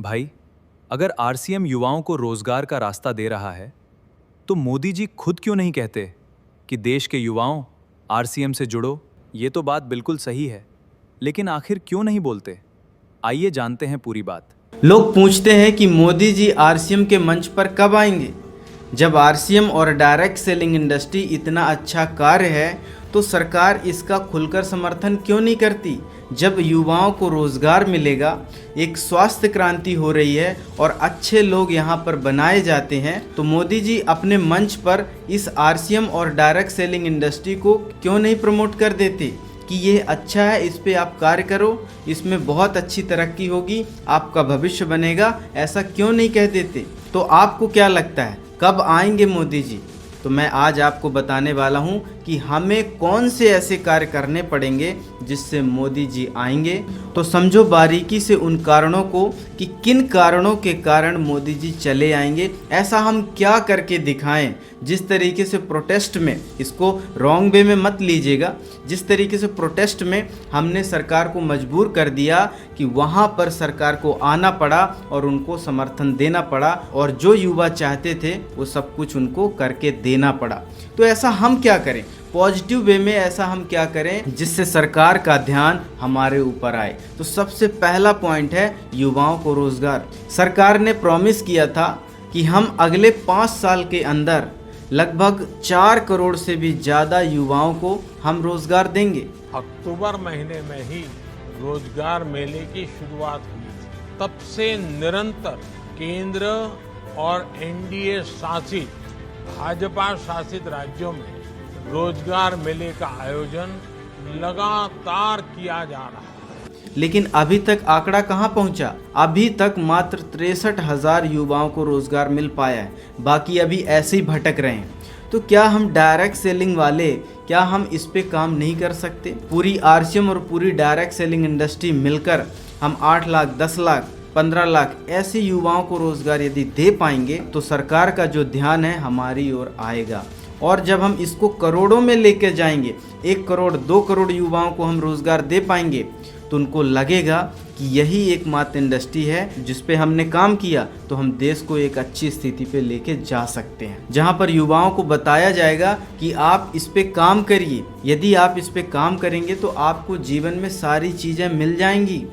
भाई, अगर आरसीएम युवाओं को रोजगार का रास्ता दे रहा है, तो मोदी जी खुद क्यों नहीं कहते कि देश के युवाओं आरसीएम से जुड़ो? ये तो बात बिल्कुल सही है, लेकिन आखिर क्यों नहीं बोलते? आइए जानते हैं पूरी बात। लोग पूछते हैं कि मोदी जी आरसीएम के मंच पर कब आएंगे। जब आरसीएम और डायरेक्ट सेलिंग इंडस्ट्री इतना अच्छा कार्य है तो सरकार इसका खुलकर समर्थन क्यों नहीं करती। जब युवाओं को रोजगार मिलेगा, एक स्वास्थ्य क्रांति हो रही है और अच्छे लोग यहाँ पर बनाए जाते हैं, तो मोदी जी अपने मंच पर इस आरसीएम और डायरेक्ट सेलिंग इंडस्ट्री को क्यों नहीं प्रमोट कर देते कि ये अच्छा है, इस पे आप कार्य करो, इसमें बहुत अच्छी तरक्की होगी, आपका भविष्य बनेगा, ऐसा क्यों नहीं कह देते। तो आपको क्या लगता है कब आएंगे मोदी जी? तो मैं आज आपको बताने वाला हूं कि हमें कौन से ऐसे कार्य करने पड़ेंगे जिससे मोदी जी आएंगे। तो समझो बारीकी से उन कारणों को कि किन कारणों के कारण मोदी जी चले आएंगे। ऐसा हम क्या करके दिखाएं जिस तरीके से प्रोटेस्ट में, इसको रॉन्ग वे में मत लीजिएगा, जिस तरीके से प्रोटेस्ट में हमने सरकार को मजबूर कर दिया कि वहाँ पर सरकार को आना पड़ा और उनको समर्थन देना पड़ा और जो युवा चाहते थे वो सब कुछ उनको करके देना पड़ा। तो ऐसा हम क्या करें पॉजिटिव वे में, ऐसा हम क्या करें जिससे सरकार का ध्यान हमारे ऊपर आए। तो सबसे पहला पॉइंट है युवाओं को रोजगार। सरकार ने प्रॉमिस किया था कि हम अगले 5 साल के अंदर लगभग 4 करोड़ से भी ज़्यादा युवाओं को हम रोजगार देंगे। अक्टूबर महीने में ही रोजगार मेले की शुरुआत हुई थी। तब से निरंतर केंद्र और एनडीए शासित, भाजपा शासित राज्यों में रोजगार मेले का आयोजन लगातार किया जा रहा है। लेकिन अभी तक आंकड़ा कहां पहुंचा? अभी तक मात्र 63,000 युवाओं को रोजगार मिल पाया है, बाकी अभी ऐसे ही भटक रहे हैं। तो क्या हम डायरेक्ट सेलिंग वाले, क्या हम इस पे काम नहीं कर सकते? पूरी आरसीएम और पूरी डायरेक्ट सेलिंग इंडस्ट्री मिलकर हम 8 लाख, 10 लाख, 15 लाख ऐसे युवाओं को रोजगार यदि दे पाएंगे तो सरकार का जो ध्यान है हमारी ओर आएगा। और जब हम इसको करोड़ों में लेकर जाएंगे, 1 करोड़ 2 करोड़ युवाओं को हम रोजगार दे पाएंगे, तो उनको लगेगा कि यही एकमात्र इंडस्ट्री है जिस पे हमने काम किया, तो हम देश को एक अच्छी स्थिति पे लेके जा सकते हैं, जहां पर युवाओं को बताया जाएगा कि आप इस पे काम करिए। यदि आप इस पे काम करेंगे तो आपको जीवन में सारी चीज़ें मिल जाएंगी।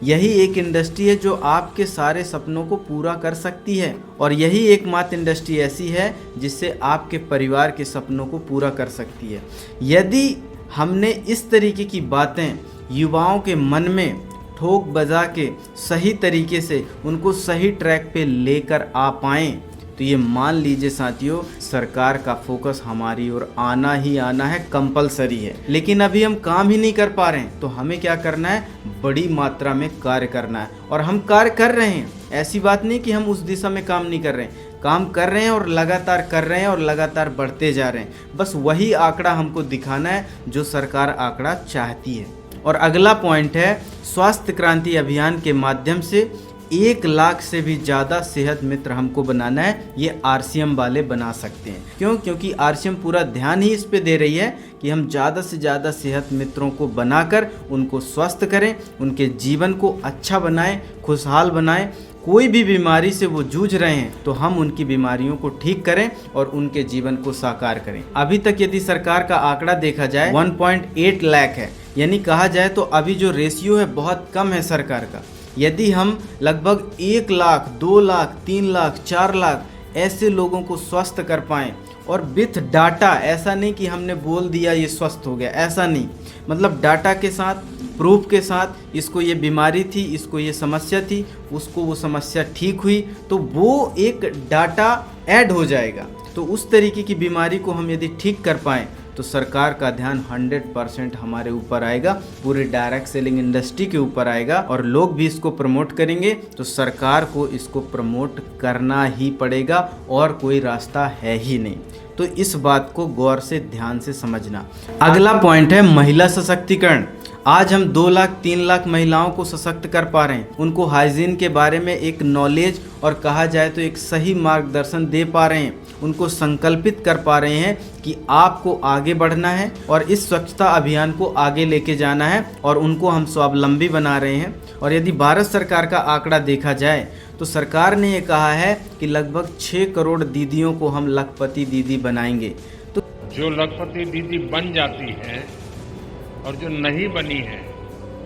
यही एक इंडस्ट्री है जो आपके सारे सपनों को पूरा कर सकती है और यही एकमात्र इंडस्ट्री ऐसी है जिससे आपके परिवार के सपनों को पूरा कर सकती है। यदि हमने इस तरीके की बातें युवाओं के मन में ठोक बजा के सही तरीके से उनको सही ट्रैक पे लेकर आ पाएँ, तो ये मान लीजिए साथियों, सरकार का फोकस हमारी ओर आना ही आना है, कंपलसरी है। लेकिन अभी हम काम ही नहीं कर पा रहे हैं, तो हमें क्या करना है? बड़ी मात्रा में कार्य करना है और हम कार्य कर रहे हैं। ऐसी बात नहीं कि हम उस दिशा में काम नहीं कर रहे हैं, काम कर रहे हैं और लगातार कर रहे हैं और लगातार बढ़ते जा रहे हैं। बस वही आंकड़ा हमको दिखाना है जो सरकार आंकड़ा चाहती है। और अगला पॉइंट है स्वास्थ्य क्रांति अभियान के माध्यम से 1 लाख से भी ज़्यादा सेहत मित्र हमको बनाना है। ये आरसीएम वाले बना सकते हैं। क्यों? क्योंकि आरसीएम पूरा ध्यान ही इस पे दे रही है कि हम ज़्यादा से ज़्यादा सेहत मित्रों को बनाकर उनको स्वस्थ करें, उनके जीवन को अच्छा बनाएं, खुशहाल बनाएं। कोई भी बीमारी से वो जूझ रहे हैं तो हम उनकी बीमारियों को ठीक करें और उनके जीवन को साकार करें। अभी तक यदि सरकार का आंकड़ा देखा जाए 1.8 लाख है, यानी कहा जाए तो अभी जो रेशियो है बहुत कम है सरकार का। यदि हम लगभग 1 लाख, 2 लाख, 3 लाख, 4 लाख ऐसे लोगों को स्वस्थ कर पाएँ और विथ डाटा, ऐसा नहीं कि हमने बोल दिया ये स्वस्थ हो गया, ऐसा नहीं, मतलब डाटा के साथ, प्रूफ के साथ, इसको ये बीमारी थी, इसको ये समस्या थी, उसको वो समस्या ठीक हुई, तो वो एक डाटा ऐड हो जाएगा। तो उस तरीके की बीमारी को हम यदि ठीक कर पाएँ तो सरकार का ध्यान 100% हमारे ऊपर आएगा, पूरी डायरेक्ट सेलिंग इंडस्ट्री के ऊपर आएगा और लोग भी इसको प्रमोट करेंगे। तो सरकार को इसको प्रमोट करना ही पड़ेगा और कोई रास्ता है ही नहीं। तो इस बात को गौर से ध्यान से समझना। अगला पॉइंट है महिला सशक्तिकरण। आज हम 2 लाख 3 लाख महिलाओं को सशक्त कर पा रहे हैं, उनको हाइजीन के बारे में एक नॉलेज और कहा जाए तो एक सही मार्गदर्शन दे पा रहे हैं, उनको संकल्पित कर पा रहे हैं कि आपको आगे बढ़ना है और इस स्वच्छता अभियान को आगे लेके जाना है और उनको हम स्वावलंबी बना रहे हैं। और यदि भारत सरकार का आंकड़ा देखा जाए तो सरकार ने ये कहा है कि लगभग 6 करोड़ दीदियों को हम लखपति दीदी बनाएंगे। तो जो लखपति दीदी बन जाती है और जो नहीं बनी है,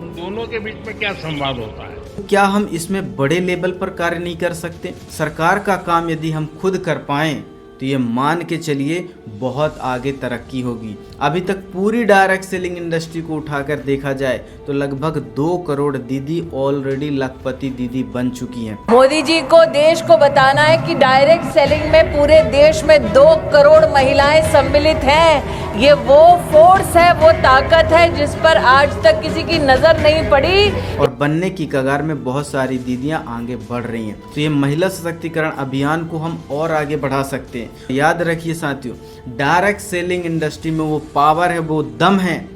उन दोनों के बीच में क्या संवाद होता है? क्या हम इसमें बड़े लेवल पर कार्य नहीं कर सकते? सरकार का काम यदि हम खुद कर पाएं तो ये मान के चलिए बहुत आगे तरक्की होगी। अभी तक पूरी डायरेक्ट सेलिंग इंडस्ट्री को उठाकर देखा जाए तो लगभग 2 करोड़ दीदी ऑलरेडी लखपति दीदी बन चुकी हैं। मोदी जी को देश को बताना है कि डायरेक्ट सेलिंग में पूरे देश में 2 करोड़ महिलाएं सम्मिलित हैं। ये वो फोर्स है, वो ताकत है जिस पर आज तक किसी की नजर नहीं पड़ी और बनने की कगार में बहुत सारी दीदियां आगे बढ़ रही हैं। तो ये महिला सशक्तिकरण अभियान को हम और आगे बढ़ा सकते हैं। याद रखिए साथियों, डायरेक्ट सेलिंग इंडस्ट्री में वो पावर है, वो दम है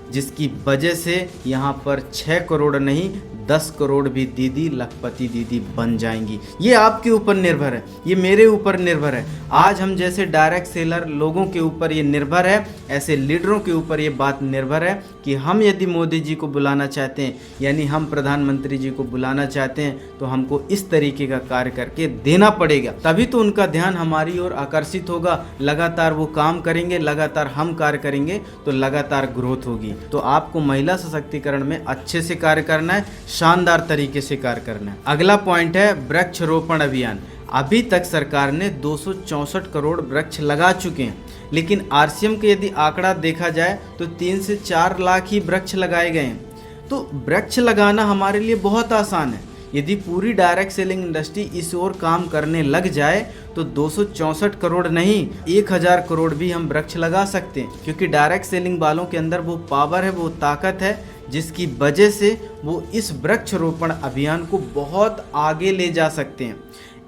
जिसकी वजह से यहाँ पर 6 करोड़ नहीं 10 करोड़ भी दीदी लखपति दीदी बन जाएंगी। ये आपके ऊपर निर्भर है, ये मेरे ऊपर निर्भर है। आज हम जैसे डायरेक्ट सेलर लोगों के ऊपर ये निर्भर है, ऐसे लीडरों के ऊपर ये बात निर्भर है कि हम यदि मोदी जी को बुलाना चाहते हैं, यानी हम प्रधानमंत्री जी को बुलाना चाहते हैं, तो हमको इस तरीके का कार्य करके देना पड़ेगा। तभी तो उनका ध्यान हमारी ओर आकर्षित होगा। लगातार वो काम करेंगे, लगातार हम कार्य करेंगे तो लगातार ग्रोथ होगी। तो आपको महिला सशक्तिकरण में अच्छे से कार्य करना है, शानदार तरीके से कार्य करना है। अगला पॉइंट है वृक्षारोपण अभियान। अभी तक सरकार ने 264 करोड़ वृक्ष लगा चुके हैं, लेकिन आरसीएम के यदि आंकड़ा देखा जाए तो 3 से 4 लाख ही वृक्ष लगाए गए हैं। तो वृक्ष लगाना हमारे लिए बहुत आसान है। यदि पूरी डायरेक्ट सेलिंग इंडस्ट्री इस ओर काम करने लग जाए तो 264 करोड़ नहीं 1000 करोड़ भी हम वृक्ष लगा सकते हैं, क्योंकि डायरेक्ट सेलिंग वालों के अंदर वो पावर है, वो ताकत है, जिसकी वजह से वो इस वृक्षारोपण अभियान को बहुत आगे ले जा सकते हैं।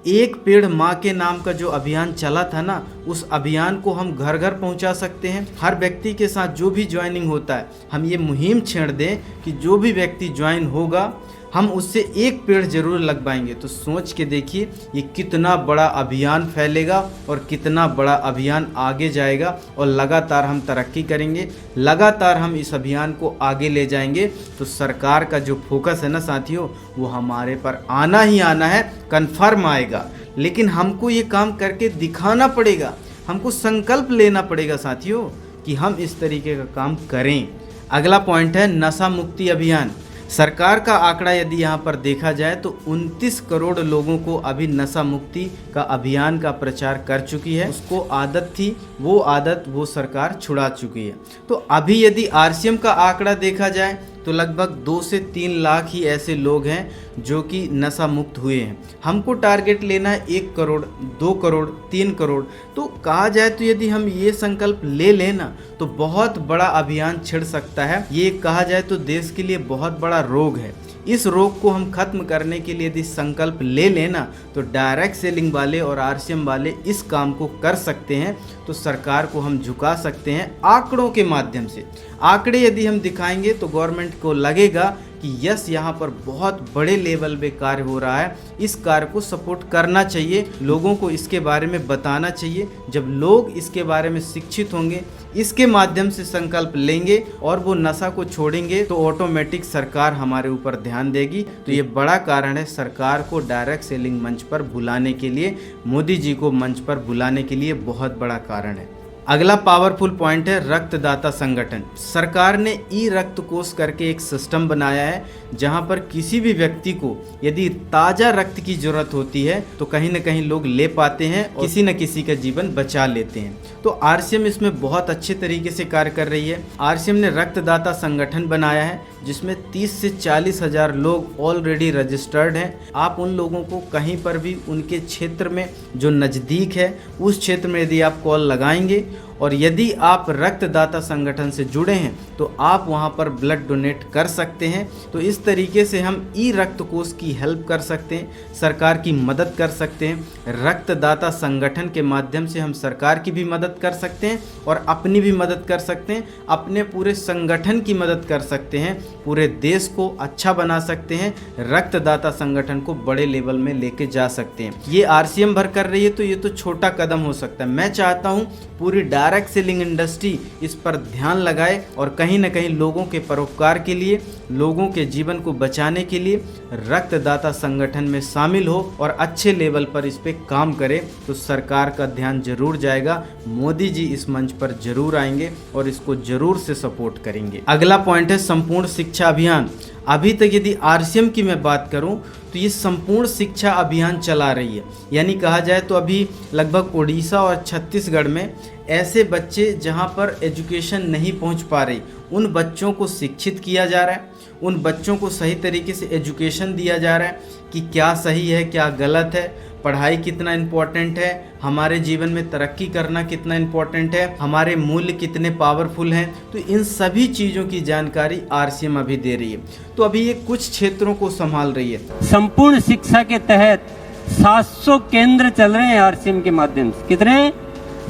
एक पेड़ माँ के नाम का जो अभियान चला था ना, उस अभियान को हम घर घर पहुँचा सकते हैं। हर व्यक्ति के साथ जो भी ज्वाइनिंग होता है, हम ये मुहिम छेड़ दें कि जो भी व्यक्ति ज्वाइन होगा हम उससे एक पेड़ जरूर लगवाएंगे। तो सोच के देखिए ये कितना बड़ा अभियान फैलेगा और कितना बड़ा अभियान आगे जाएगा और लगातार हम तरक्की करेंगे, लगातार हम इस अभियान को आगे ले जाएंगे। तो सरकार का जो फोकस है ना साथियों, वो हमारे पर आना ही आना है, कन्फर्म आएगा। लेकिन हमको ये काम करके दिखाना पड़ेगा, हमको संकल्प लेना पड़ेगा साथियों कि हम इस तरीके का काम करें। अगला पॉइंट है नशा मुक्ति अभियान। सरकार का आंकड़ा यदि यहाँ पर देखा जाए तो 29 करोड़ लोगों को अभी नशा मुक्ति का अभियान का प्रचार कर चुकी है। उसको आदत थी, वो आदत वो सरकार छुड़ा चुकी है। तो अभी यदि आरसीएम का आंकड़ा देखा जाए तो लगभग 2 से 3 लाख ही ऐसे लोग हैं जो कि नशा मुक्त हुए हैं। हमको टारगेट लेना है 1 करोड़, 2 करोड़, 3 करोड़। तो कहा जाए तो यदि हम ये संकल्प ले लेना तो बहुत बड़ा अभियान छिड़ सकता है। ये कहा जाए तो देश के लिए बहुत बड़ा रोग है। इस रोग को हम खत्म करने के लिए यदि संकल्प ले लेना तो डायरेक्ट सेलिंग वाले और आरसीएम वाले इस काम को कर सकते हैं। तो सरकार को हम झुका सकते हैं आंकड़ों के माध्यम से। आंकड़े यदि हम दिखाएंगे तो गवर्नमेंट को लगेगा कि यस, यहाँ पर बहुत बड़े लेवल पे कार्य हो रहा है, इस कार्य को सपोर्ट करना चाहिए, लोगों को इसके बारे में बताना चाहिए। जब लोग इसके बारे में शिक्षित होंगे, इसके माध्यम से संकल्प लेंगे और वो नशा को छोड़ेंगे तो ऑटोमेटिक सरकार हमारे ऊपर ध्यान देगी। तो ये बड़ा कारण है सरकार को डायरेक्ट सेलिंग मंच पर बुलाने के लिए, मोदी जी को मंच पर बुलाने के लिए बहुत बड़ा कारण है। अगला पावरफुल पॉइंट है रक्तदाता संगठन। सरकार ने ई रक्त कोष करके एक सिस्टम बनाया है जहां पर किसी भी व्यक्ति को यदि ताज़ा रक्त की जरूरत होती है तो कहीं ना कहीं लोग ले पाते हैं और किसी न किसी का जीवन बचा लेते हैं। तो आरसीएम इसमें बहुत अच्छे तरीके से कार्य कर रही है। आरसीएम ने रक्तदाता संगठन बनाया है जिसमें 30 से 40 हज़ार लोग ऑलरेडी रजिस्टर्ड हैं। आप उन लोगों को कहीं पर भी उनके क्षेत्र में जो नज़दीक है उस क्षेत्र में यदि आप कॉल लगाएंगे और यदि आप रक्तदाता संगठन से जुड़े हैं तो आप वहां पर ब्लड डोनेट कर सकते हैं। तो इस तरीके से हम ई रक्त कोष की हेल्प कर सकते हैं, सरकार की मदद कर सकते हैं। रक्तदाता संगठन के माध्यम से हम सरकार की भी मदद कर सकते हैं और अपनी भी मदद कर सकते हैं, अपने पूरे संगठन की मदद कर सकते हैं, पूरे देश को अच्छा बना सकते हैं, रक्तदाता संगठन को बड़े लेवल में लेके जा सकते हैं। ये आरसीएम भर कर रही है तो ये तो छोटा कदम हो सकता है। मैं चाहता हूँ पूरी डायरेक्ट सेलिंग इंडस्ट्री इस पर ध्यान लगाए और कहीं ना कहीं लोगों के परोपकार के लिए, लोगों के जीवन को बचाने के लिए रक्तदाता संगठन में शामिल हो और अच्छे लेवल पर इस पे काम करे तो सरकार का ध्यान जरूर जाएगा। मोदी जी इस मंच पर जरूर आएंगे और इसको जरूर से सपोर्ट करेंगे। अगला पॉइंट है संपूर्ण शिक्षा अभियान। अभी तक यदि आरसीएम की मैं बात करूं तो ये संपूर्ण शिक्षा अभियान चला रही है, यानी कहा जाए तो अभी लगभग उड़ीसा और छत्तीसगढ़ में ऐसे बच्चे जहां पर एजुकेशन नहीं पहुंच पा रही, उन बच्चों को शिक्षित किया जा रहा है, उन बच्चों को सही तरीके से एजुकेशन दिया जा रहा है कि क्या सही है क्या गलत है, पढ़ाई कितना इम्पोर्टेंट है, हमारे जीवन में तरक्की करना कितना इम्पोर्टेंट है, हमारे मूल्य कितने पावरफुल हैं। तो इन सभी चीज़ों की जानकारी आरसीएम अभी दे रही है। तो अभी ये कुछ क्षेत्रों को संभाल रही है। संपूर्ण शिक्षा के तहत 700 केंद्र चल रहे हैं आरसीएम के माध्यम से। कितने?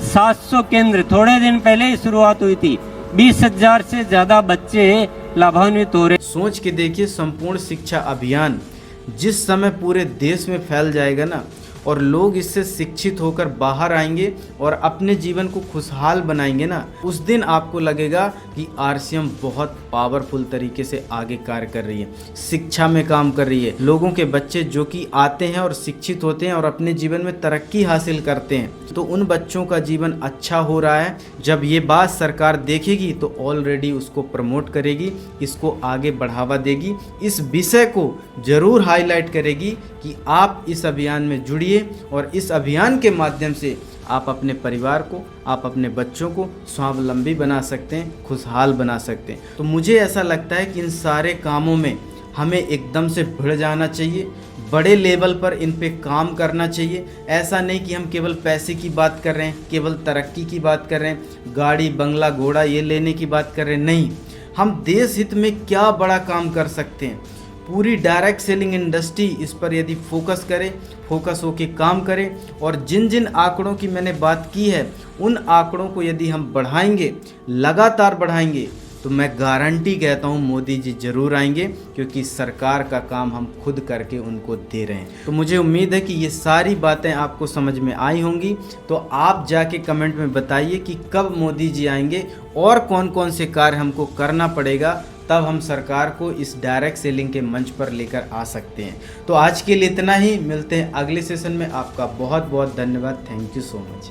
700 केंद्र। थोड़े दिन पहले ही शुरुआत हुई थी, 20,000 से ज़्यादा बच्चे लाभान्वित हो रहे। सोच के देखिए, संपूर्ण शिक्षा अभियान जिस समय पूरे देश में फैल जाएगा ना और लोग इससे शिक्षित होकर बाहर आएंगे और अपने जीवन को खुशहाल बनाएंगे ना, उस दिन आपको लगेगा कि आरसीएम बहुत पावरफुल तरीके से आगे कार्य कर रही है, शिक्षा में काम कर रही है। लोगों के बच्चे जो कि आते हैं और शिक्षित होते हैं और अपने जीवन में तरक्की हासिल करते हैं तो उन बच्चों का जीवन अच्छा हो रहा है। जब ये बात सरकार देखेगी तो ऑलरेडी उसको प्रमोट करेगी, इसको आगे बढ़ावा देगी, इस विषय को जरूर हाईलाइट करेगी कि आप इस अभियान में जुड़िए और इस अभियान के माध्यम से आप अपने परिवार को, आप अपने बच्चों को स्वावलंबी बना सकते हैं, खुशहाल बना सकते हैं। तो मुझे ऐसा लगता है कि इन सारे कामों में हमें एकदम से भिड़ जाना चाहिए, बड़े लेवल पर इन पे काम करना चाहिए। ऐसा नहीं कि हम केवल पैसे की बात कर रहे हैं, केवल तरक्की की बात कर रहे हैं, गाड़ी बंगला घोड़ा ये लेने की बात कर रहे हैं। नहीं, हम देश हित में क्या बड़ा काम कर सकते हैं। पूरी डायरेक्ट सेलिंग इंडस्ट्री इस पर यदि फोकस करे, फोकस होके काम करे और जिन जिन आंकड़ों की मैंने बात की है उन आंकड़ों को यदि हम बढ़ाएंगे, लगातार बढ़ाएंगे, तो मैं गारंटी कहता हूँ मोदी जी जरूर आएंगे, क्योंकि सरकार का काम हम खुद करके उनको दे रहे हैं। तो मुझे उम्मीद है कि ये सारी बातें आपको समझ में आई होंगी। तो आप जाके कमेंट में बताइए कि कब मोदी जी आएंगे और कौन कौन से कार्य हमको करना पड़ेगा, तब हम सरकार को इस डायरेक्ट सेलिंग के मंच पर लेकर आ सकते हैं। तो आज के लिए इतना ही, मिलते हैं अगले सेशन में। आपका बहुत बहुत धन्यवाद। Thank you so much.